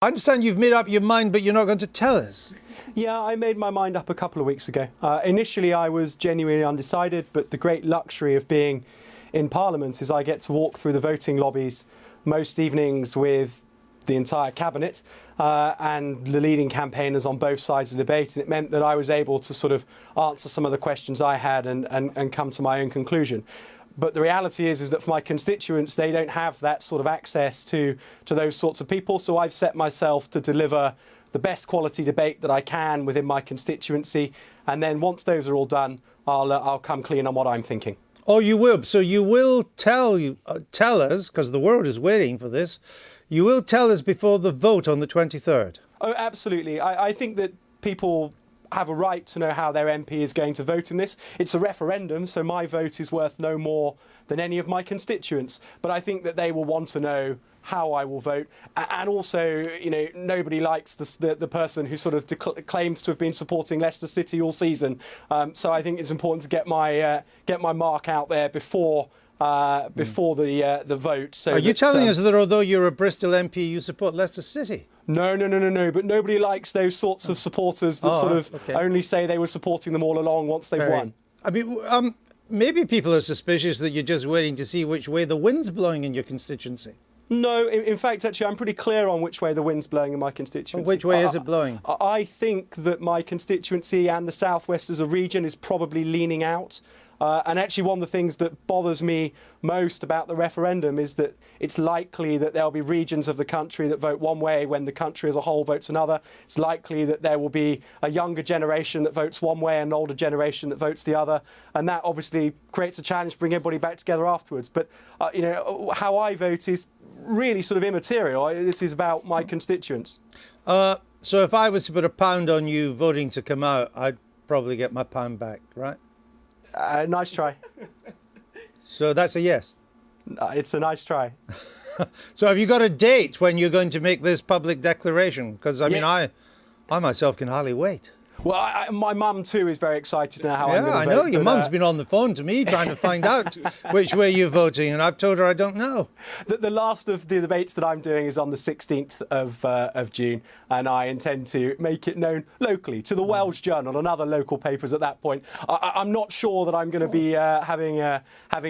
I understand you've made up your mind, but you're not going to tell us. Yeah, I made my mind up a couple of weeks ago. Initially, I was genuinely undecided, but the great luxury of being in Parliament is I get to walk through the voting lobbies most evenings with the entire cabinet and the leading campaigners on both sides of the debate, and it meant that I was able to sort of answer some of the questions I had and come to my own conclusion. But the reality is that for my constituents, they don't have that sort of access to those sorts of people. So I've set myself to deliver the best quality debate that I can within my constituency. And then once those are all done, I'll come clean on what I'm thinking. Oh, you will. So you will tell us, because the world is waiting for this, you will tell us before the vote on the 23rd. Oh, absolutely. I think that people have a right to know how their MP is going to vote in this. It's a referendum, so my vote is worth no more than any of my constituents. But I think that they will want to know how I will vote. And also, you know, nobody likes the person who sort of claims to have been supporting Leicester City all season. So I think it's important to get my mark out there before the vote. So are you telling us that although you're a Bristol MP, you support Leicester City? No. But nobody likes those sorts of supporters that only say they were supporting them all along once they've won. I mean, maybe people are suspicious that you're just waiting to see which way the wind's blowing in your constituency. No, in fact, actually, I'm pretty clear on which way the wind's blowing in my constituency. Which way is it blowing? I think that my constituency and the South West as a region is probably leaning out. And actually one of the things that bothers me most about the referendum is that it's likely that there'll be regions of the country that vote one way when the country as a whole votes another. It's likely that there will be a younger generation that votes one way and an older generation that votes the other. And that obviously creates a challenge to bring everybody back together afterwards. But, you know, how I vote is really sort of immaterial. This is about my constituents. So if I was to put £1 on you voting to come out, I'd probably get my £1 back, right? Nice try. So that's a yes? It's a nice try. So have you got a date when you're going to make this public declaration? Because, I mean, I myself can hardly wait. Well, my mum too is very excited to know how I'm going to vote. Yeah, I know. Your mum's been on the phone to me trying to find out which way you're voting, and I've told her I don't know. The last of the debates that I'm doing is on the 16th of June, and I intend to make it known locally to the Welsh Journal and other local papers at that point. I'm not sure that I'm going to be having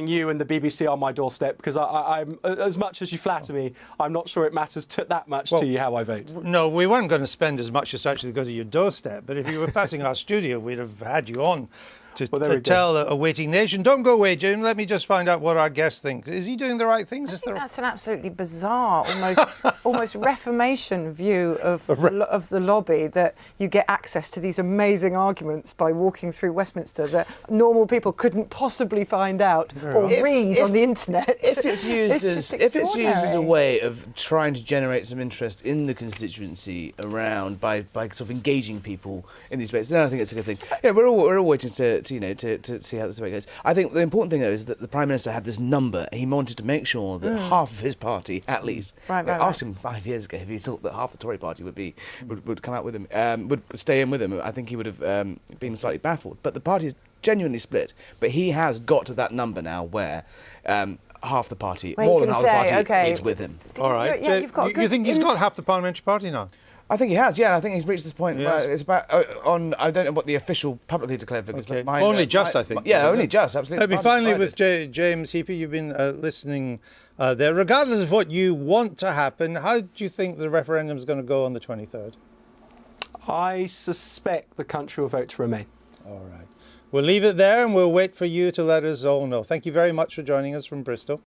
you and the BBC on my doorstep, because I'm as much as you flatter me, I'm not sure it matters that much to you how I vote. No, we weren't going to spend as much as actually go to your doorstep, but if you were passing our studio, we'd have had you on to tell a waiting nation. Don't go away, Jim. Let me just find out what our guest thinks. Is he doing the right things? I think that's an absolutely bizarre, almost Reformation view of the lobby, that you get access to these amazing arguments by walking through Westminster that normal people couldn't possibly find out or read on the internet. If it's used as a way of trying to generate some interest in the constituency around by sort of engaging people in these debates, then I think it's a good thing. Yeah, we're all waiting to see how this debate goes. I think the important thing though is that the Prime Minister had this number. He wanted to make sure that half of his party, at least, asked him 5 years ago if he thought that half the Tory party would come out with him, would stay in with him. I think he would have been slightly baffled. But the party is genuinely split. But he has got to that number now where half the party, more than half the party, is with him. All right. Yeah, you think he's got half the parliamentary party now? I think he has, yeah. I think he's reached this point where it's about I don't know what the official publicly declared figures. Okay. But Only just, I think. Yeah, only just, absolutely. Maybe finally with James Heappey, you've been listening there. Regardless of what you want to happen, how do you think the referendum is going to go on the 23rd? I suspect the country will vote to remain. All right. We'll leave it there and we'll wait for you to let us all know. Thank you very much for joining us from Bristol.